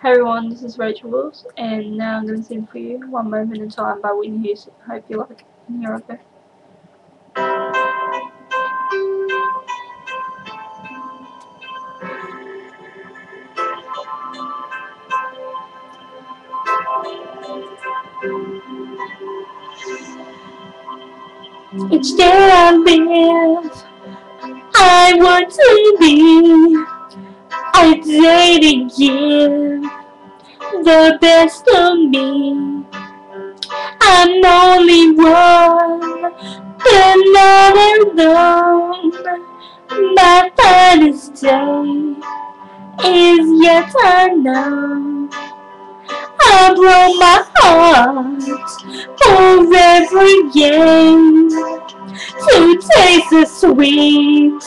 Hey everyone, this is Rachel Wills, and now I'm going to sing for you One Moment in Time by Whitney Houston. Hope you like it. And here I go. Each day I live, I want to be a day to give the best of me. I'm only one, but not alone. My finest day is yet unknown. I broke my heart forever again to taste the sweet,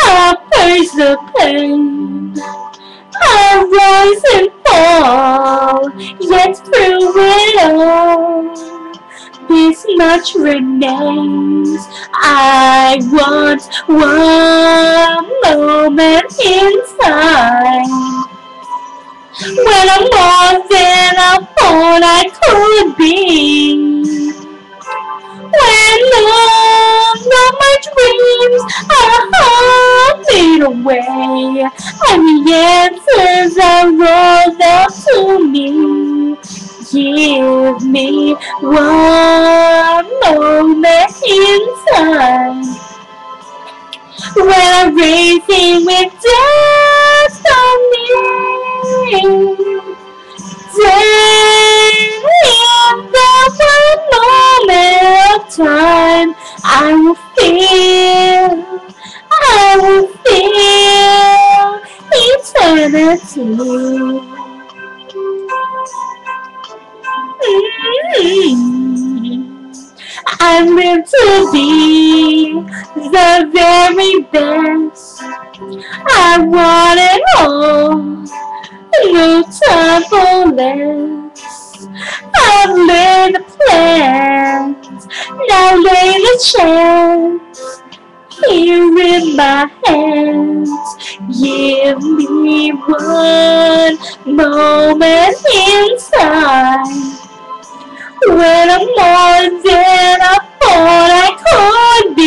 I face the pain. I rise and fall, yet through it all, this much remains. I want one moment in time when I'm more than I thought I could be. When all of my dreams are fade away, and the answers are rolled up to me. Give me one moment in time when I'm racing with destiny. Then in that one moment of time, I will feel eternity. I live to be the very best. I want it all, no time for less. I've laid the plans, now lay the chance. Here in my hands, give me one moment in time when I'm more than I thought I could be.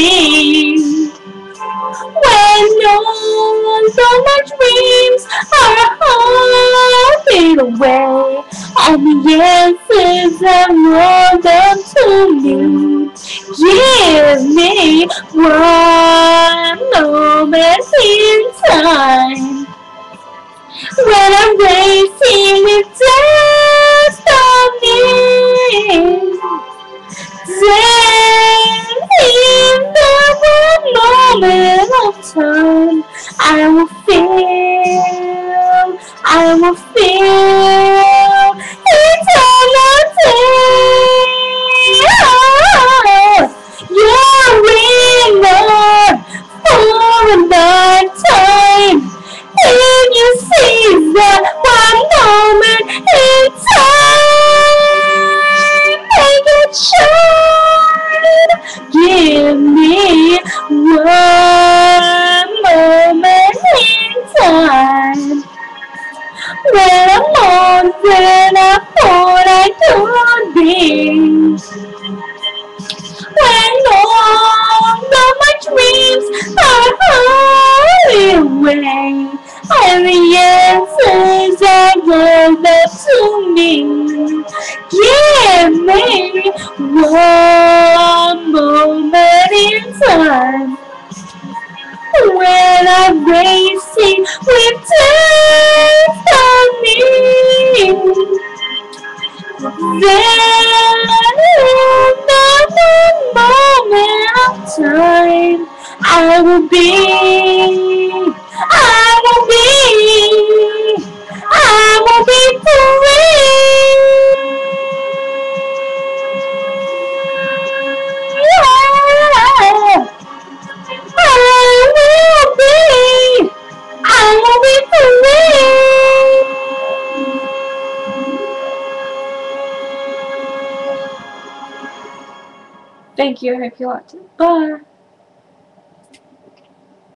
When all of my dreams are fade away, and the answers are rolled up to me. Give me one moment in time when I'm racing with destiny. Then in that one moment of time, I will feel eternity. You're enough for a lifetime, and you see that one moment in time, make it shine. Give me one moment in time when I'm more than I thought I could be. When all of my dreams are far away, and the answers are rolled up to me. Give me one moment in time when I'm racing with destiny. Then in that moment of time, I will be Thank you. I hope you liked it. Bye.